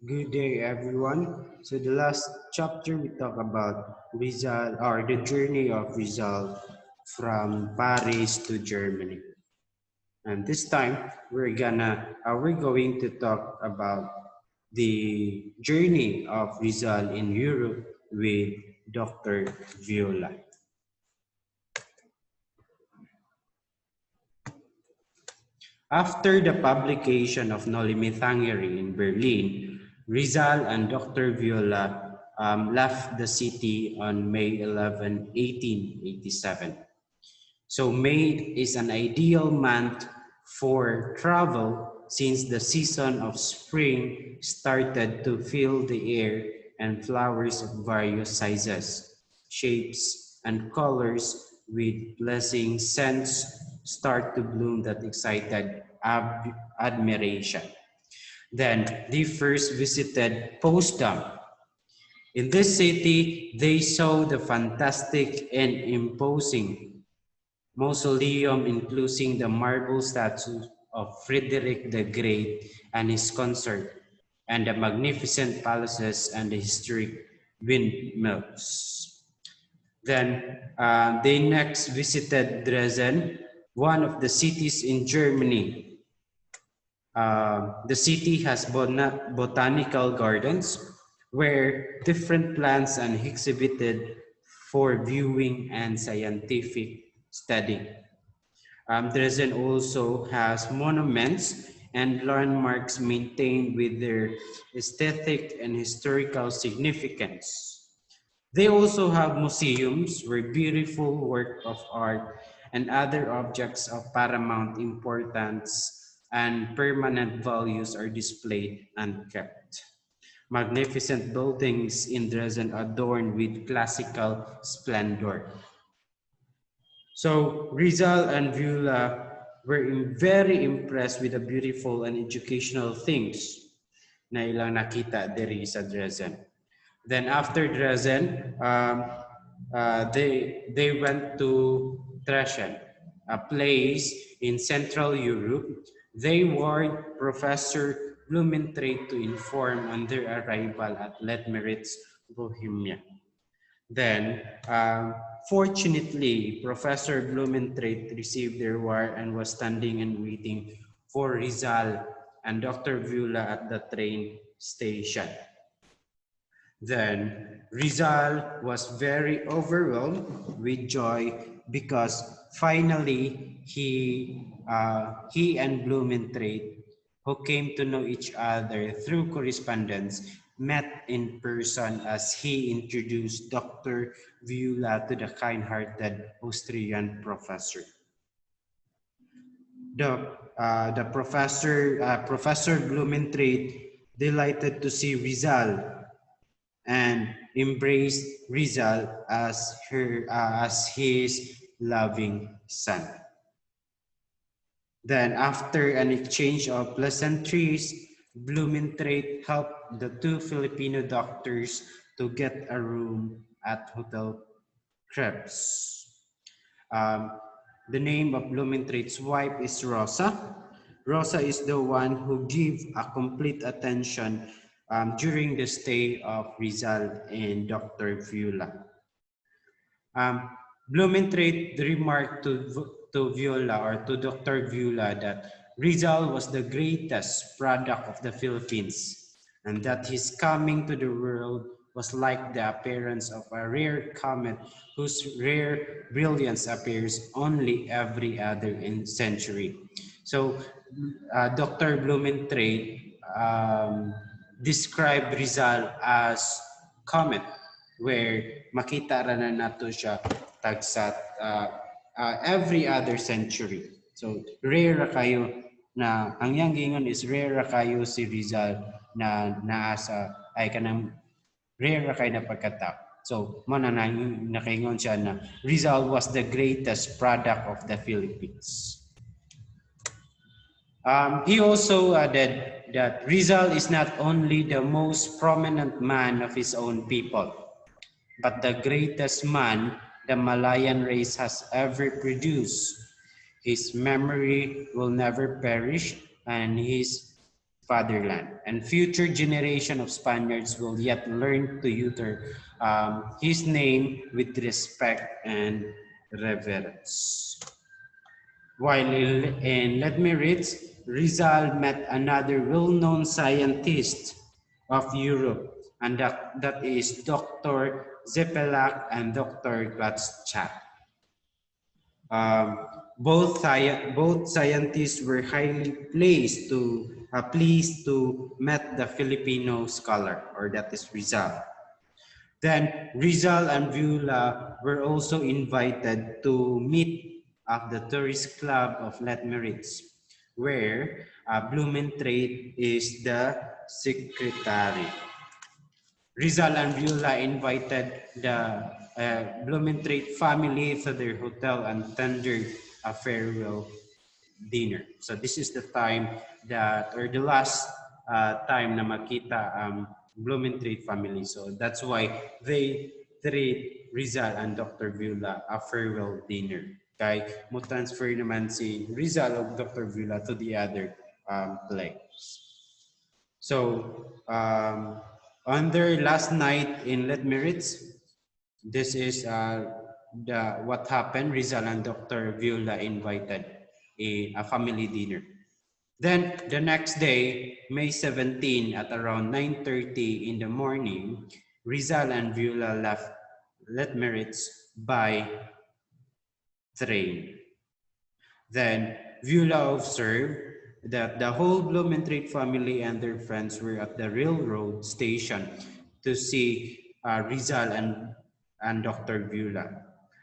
Good day, everyone. So the last chapter we talk about Rizal or the journey of Rizal from Paris to Germany. And this time we're going to talk about the journey of Rizal in Europe with Dr. Viola. After the publication of Noli Me Tangere in Berlin, Rizal and Dr. Viola left the city on May 11, 1887. So May is an ideal month for travel since the season of spring started to fill the air and flowers of various sizes, shapes, and colors with pleasing scents start to bloom that excited admiration. Then they first visited Potsdam. In this city, they saw the fantastic and imposing mausoleum including the marble statue of Frederick the Great and his consort, and the magnificent palaces and the historic windmills. Then they next visited Dresden, one of the cities in Germany. The city has botanical gardens where different plants are exhibited for viewing and scientific study. Dresden also has monuments and landmarks maintained with their aesthetic and historical significance. They also have museums where beautiful work of art and other objects of paramount importance and permanent values are displayed and kept. Magnificent buildings in Dresden adorned with classical splendor. So Rizal and Viola were very impressed with the beautiful and educational things na ilang nakita diri sa Dresden. Then after Dresden, they went to Dresden, a place in Central Europe. They warned Professor Blumentritt to inform on their arrival at Leitmeritz, Bohemia. Then, fortunately, Professor Blumentritt received their wire and was standing and waiting for Rizal and Dr. Viola at the train station. Then, Rizal was very overwhelmed with joy because finally he and Blumentritt, who came to know each other through correspondence, met in person as he introduced Dr. Viola to the kind-hearted Austrian professor. The Professor Blumentritt, delighted to see Rizal and embraced Rizal as his loving son. Then after an exchange of pleasantries, Blumentritt helped the two Filipino doctors to get a room at Hotel Krebs. The name of Blumentritt's wife is Rosa. Rosa is the one who gave a complete attention during the stay of Rizal and Dr. Viola. Blumentritt remarked to Viola or to Dr. Viola that Rizal was the greatest product of the Philippines and that his coming to the world was like the appearance of a rare comet whose rare brilliance appears only every other century. So Dr. Blumentritt described Rizal as comet, where makita ra na nato siya tagsa every other century. So rare ra kayo na ang yang gingon is rare ra kayo si Rizal na naasa ay kanang rare ra kayo na pagkatao. So mo na nakaingon siya na Rizal was the greatest product of the Philippines. He also added that Rizal is not only the most prominent man of his own people, but the greatest man the Malayan race has ever produced. His memory will never perish, and his fatherland, and future generation of Spaniards will yet learn to utter his name with respect and reverence. While in Let Me Read, Rizal met another well-known scientist of Europe, and that is Dr. Zepelak and Dr. Glatschak. Um, both scientists were highly pleased to meet the Filipino scholar, or that is Rizal. Then Rizal and Viola were also invited to meet at the tourist club of Let Me Read, where Blumentritt is the secretary. Rizal and Viola invited the Blumentritt family to their hotel and tendered a farewell dinner. So this is the time that, or the last time na makita Blumentritt family. So that's why they treat Rizal and Dr. Viola a farewell dinner. Kay mo transfer naman si Rizal o Dr. Viola to the other place. So on their last night in Let Me Read, this is what happened. Rizal and Dr. Viola invited a family dinner. Then the next day, May 17, at around 9:30 in the morning, Rizal and Viola left Let Me Read by train. Then Viola observed that the whole Blumentritt family and their friends were at the railroad station to see Rizal and Dr. Viola.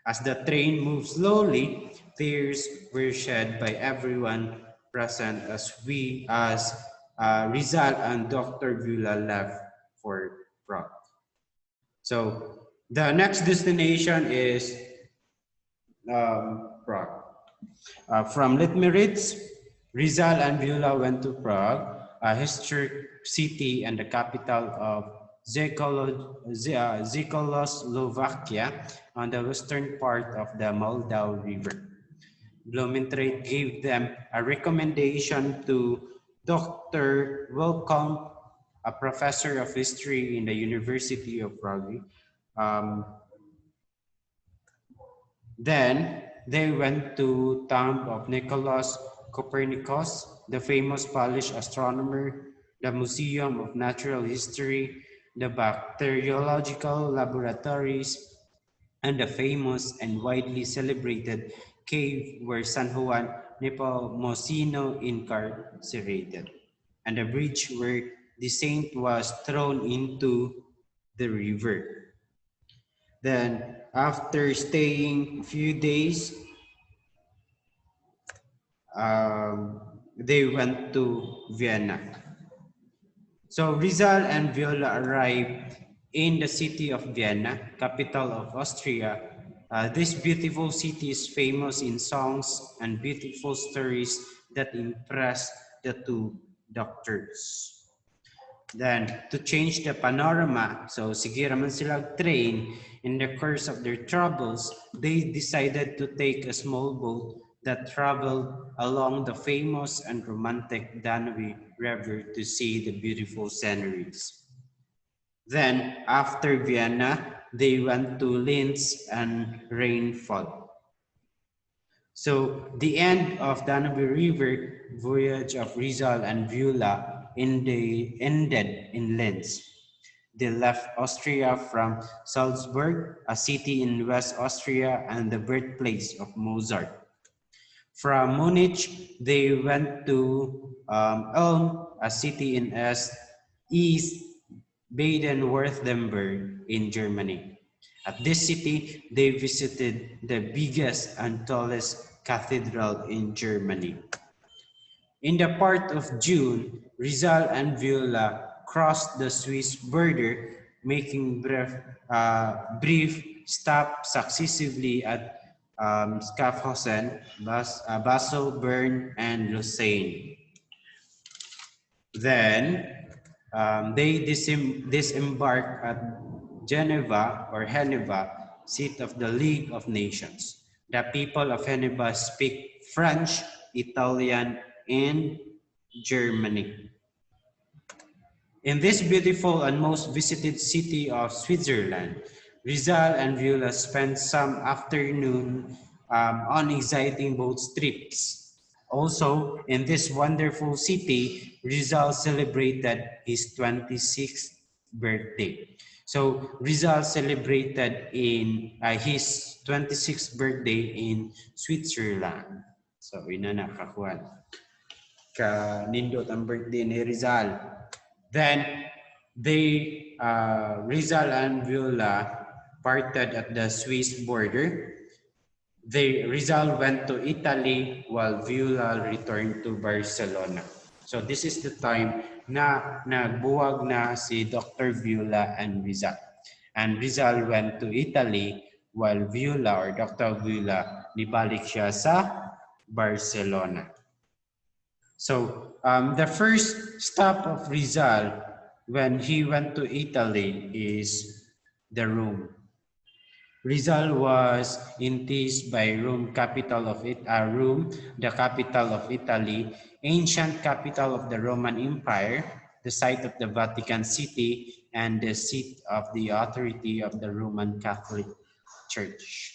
As the train moved slowly, tears were shed by everyone present as Rizal and Dr. Viola left for Prague. So the next destination is Prague. From Let Me Read, Rizal and Viola went to Prague, a historic city and the capital of Czechoslovakia on the western part of the Moldau River. Blumentritt gave them a recommendation to Dr. Welcome, a professor of history in the University of Prague. Then they went to tomb of Nicholas Copernicus, the famous Polish astronomer, the Museum of Natural History, the bacteriological laboratories, and the famous and widely celebrated cave where San Juan Nepomuceno incarcerated, and the bridge where the saint was thrown into the river. Then, after staying a few days, they went to Vienna. So Rizal and Viola arrived in the city of Vienna, capital of Austria. This beautiful city is famous in songs and beautiful stories that impressed the two doctors. Then, to change the panorama, so sige raman sila train, in the course of their travels, they decided to take a small boat that traveled along the famous and romantic Danube River to see the beautiful sceneries. Then, after Vienna, they went to Linz and Rainfall. So, the end of Danube River voyage of Rizal and Viola ended in Linz. They left Austria from Salzburg, a city in West Austria and the birthplace of Mozart. From Munich, they went to Ulm, a city in East Baden-Württemberg in Germany. At this city, they visited the biggest and tallest cathedral in Germany. In the part of June, Rizal and Viola crossed the Swiss border, making brief stops successively at Schaffhausen, Basel, Bern, and Lausanne. Then they disembarked at Geneva or Geneva, seat of the League of Nations. The people of Geneva speak French, Italian, and Germany. In this beautiful and most visited city of Switzerland, Rizal and Viola spent some afternoon on exciting boat trips. Also, in this wonderful city, Rizal celebrated his 26th birthday. So Rizal celebrated in his 26th birthday in Switzerland. So, ina na kakuan. Nindot ang birthday ni Rizal. Then Rizal and Viola parted at the Swiss border. Rizal went to Italy while Viola returned to Barcelona. So this is the time na nagbuwag na si Dr. Viola and Rizal. And Rizal went to Italy while Viola or Dr. Viola nibalik siya sa Barcelona. So the first stop of Rizal when he went to Italy is the Rome. Rizal was enticed by Rome, Rome, the capital of Italy, ancient capital of the Roman Empire, the site of the Vatican City, and the seat of the authority of the Roman Catholic Church.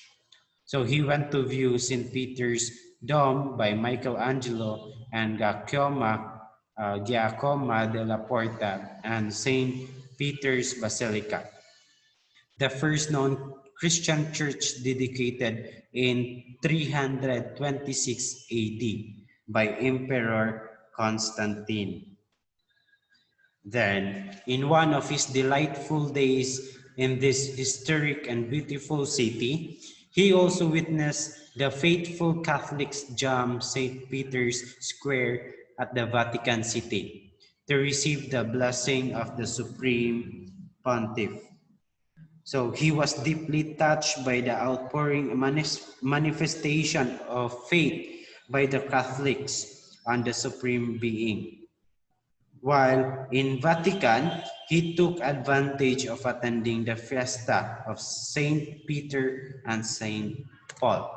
So he went to view St. Peter's Dome by Michelangelo and Giacomo della Porta and St. Peter's Basilica, the first known Christian church dedicated in 326 AD by Emperor Constantine. Then, in one of his delightful days in this historic and beautiful city, he also witnessed the faithful Catholics jam St. Peter's Square at the Vatican City to receive the blessing of the Supreme Pontiff. So he was deeply touched by the outpouring manifestation of faith by the Catholics on the Supreme Being. While in Vatican, he took advantage of attending the fiesta of Saint Peter and Saint Paul.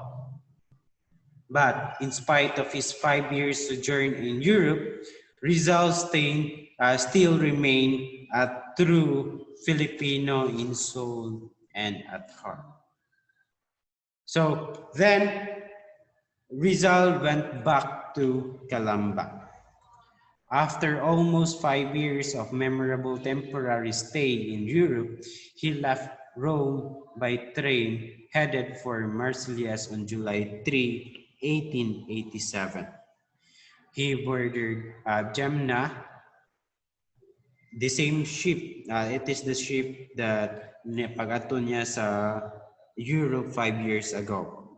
But in spite of his 5 years sojourn in Europe, Rizal still remained a true Filipino in soul and at heart. So then Rizal went back to Calamba. After almost 5 years of memorable temporary stay in Europe, he left Rome by train headed for Marseilles on July 3, 1887. He boarded Gemna, the same ship. It is the ship that pag-ato niya sa Europe 5 years ago.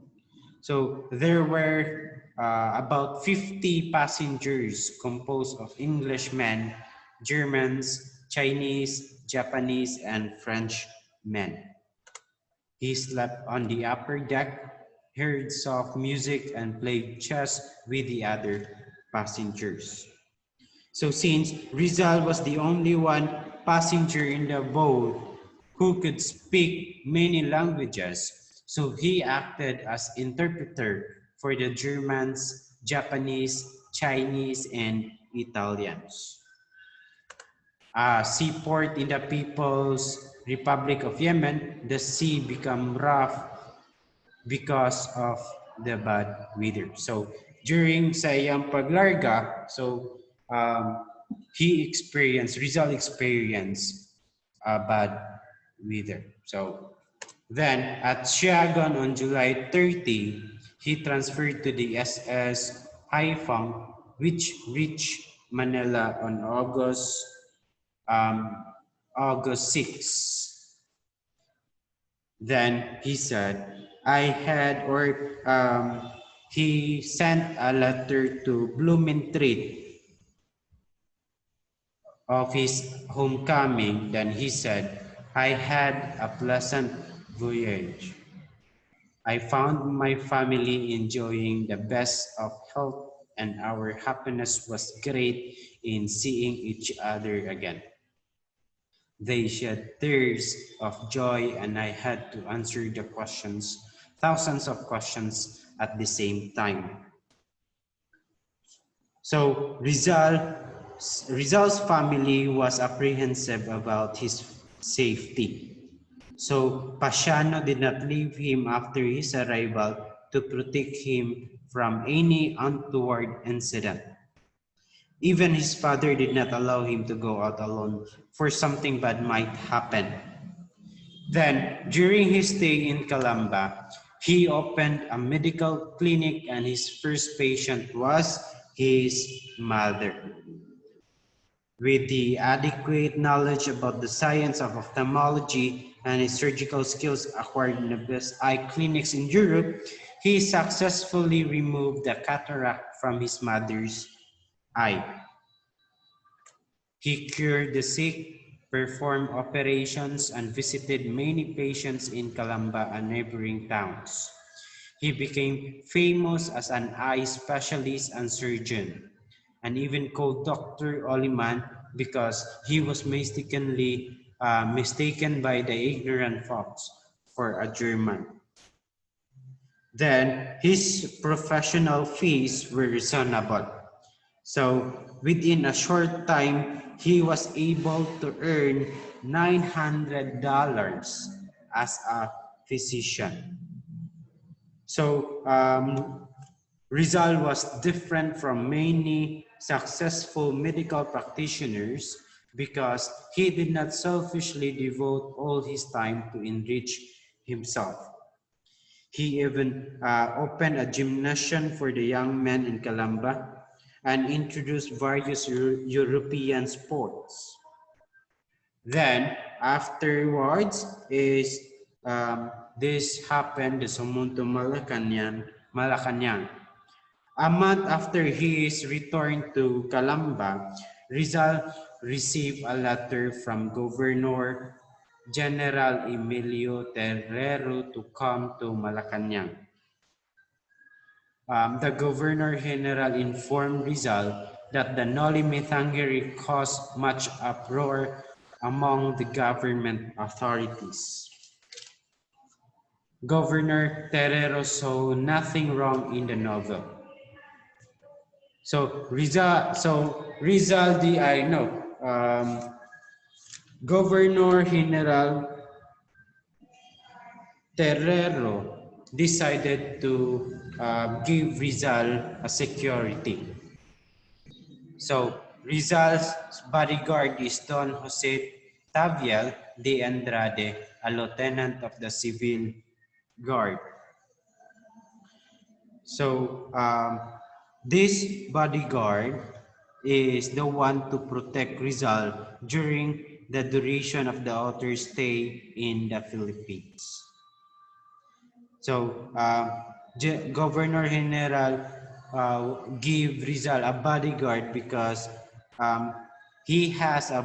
So there were about 50 passengers composed of Englishmen, Germans, Chinese, Japanese, and French men. He slept on the upper deck, heard soft music, and played chess with the other passengers. So since Rizal was the only one passenger in the boat who could speak many languages, so he acted as interpreter for the Germans, Japanese, Chinese, and Italians. Seaport in the People's Republic of Yemen, the sea became rough because of the bad weather. So during sa iyang paglarga, so Rizal experienced bad weather. So then at Siagon on July 30, he transferred to the SS Haiphong, which reached Manila on August 6. Then he said, he sent a letter to Blumentritt of his homecoming. Then he said, I had a pleasant voyage. I found my family enjoying the best of health, and our happiness was great in seeing each other again. They shed tears of joy, and I had to answer the questions, thousands of questions at the same time. So Rizal Rizal's family was apprehensive about his safety. So Pasiano did not leave him after his arrival to protect him from any untoward incident. Even his father did not allow him to go out alone, for something bad might happen. Then, during his stay in Calamba, he opened a medical clinic and his first patient was his mother. With the adequate knowledge about the science of ophthalmology and his surgical skills acquired in the best eye clinics in Europe, he successfully removed the cataract from his mother's eye. He cured the sick, performed operations, and visited many patients in Calamba and neighboring towns. He became famous as an eye specialist and surgeon, and even called Dr. Oliman because he was mistaken by the ignorant folks for a German. Then his professional fees were reasonable. So within a short time, he was able to earn $900 as a physician. So Rizal was different from many successful medical practitioners because he did not selfishly devote all his time to enrich himself. He even opened a gymnasium for the young men in Calamba and introduced various European sports. Then afterwards is this happened, the Sumunto Malacanang. A month after his return to Calamba, Rizal received a letter from Governor General Emilio Terrero to come to Malacanang. The Governor General informed Rizal that the Noli Me Tangere caused much uproar among the government authorities. Governor Terrero saw nothing wrong in the novel. So Governor General Terrero decided to give Rizal a security. So Rizal's bodyguard is Don Jose Taviel de Andrade, a lieutenant of the Civil Guard. So this bodyguard is the one to protect Rizal during the duration of the author's stay in the Philippines. So Governor General give Rizal a bodyguard because he has a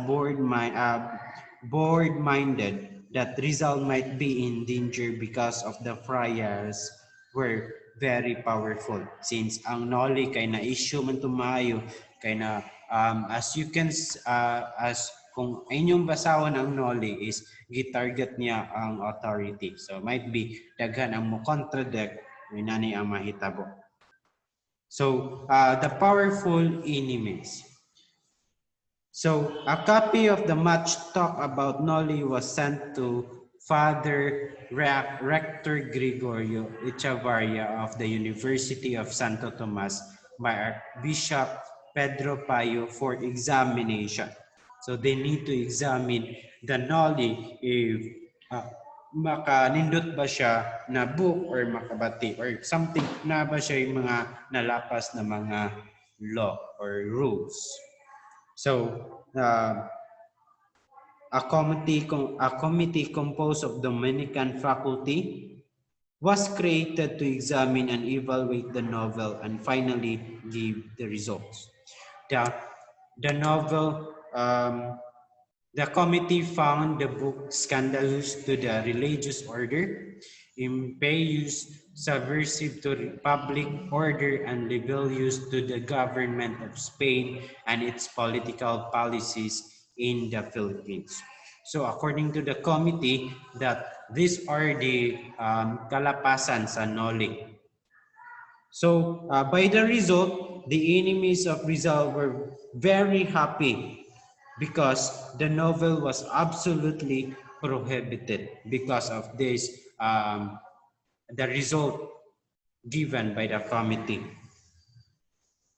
board-minded that Rizal might be in danger because of the friars were very powerful. Since ang Noli kay na issue man tumayo kay na as you can as kung inyong basahon ang Noli is gitarget niya ang authority. So might be daghan ang mo contradict inani ang mahitabo. So the powerful enemies. So a copy of the much talk about Noli was sent to Father Rector Gregorio Echavarria of the University of Santo Tomas by Archbishop Pedro Payo for examination. So they need to examine the Noli if makanindot ba siya na book or makabati or something na ba siya yung mga nalapas na mga law or rules. So a committee composed of Dominican faculty was created to examine and evaluate the novel and finally give the results. The novel, the committee found the book scandalous to the religious order, impious, subversive to public order, and rebellious to the government of Spain and its political policies in the Philippines. So according to the committee, that these are the kalapasan sa Noli. So by the result, the enemies of Rizal were very happy because the novel was absolutely prohibited because of this, the result given by the committee.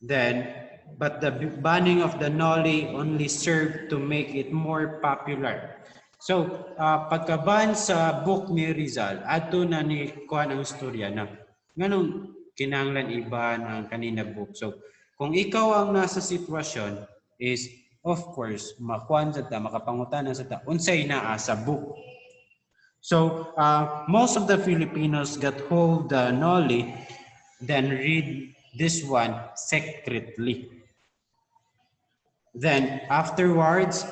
Then, but the banning of the Noli only served to make it more popular. So, pagkaban sa book ni Rizal, ato na ni kuan ang istorya na nganong kinahanglan iban ang kanina book. So, kung ikaw ang nasa sitwasyon is, of course, makuan sa ta, makapangutanan sa ta, unsay naa sa book. So, most of the Filipinos got hold the Noli, then read this one secretly. Then afterwards,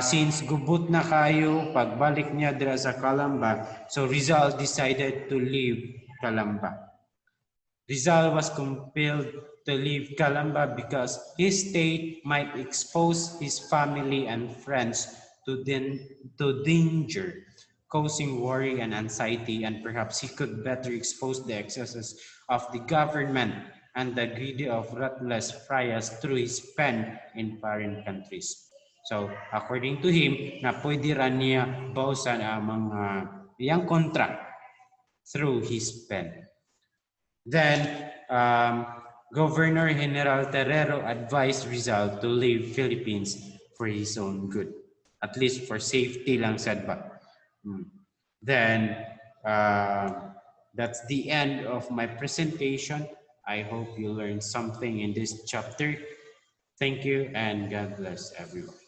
since gubot na kayo, pagbalik niya dira sa Calamba, so Rizal decided to leave Calamba. Rizal was compelled to leave Calamba because his stay might expose his family and friends to danger, causing worry and anxiety, and perhaps he could better expose the excesses of the government and the greedy of ruthless friars through his pen in foreign countries. So, according to him, na pwede ra niya bawsan ang mga iyang contract through his pen. Then, Governor General Terrero advised Rizal to leave Philippines for his own good, at least for safety lang said ba. Then, that's the end of my presentation. I hope you learned something in this chapter. Thank you and God bless everyone.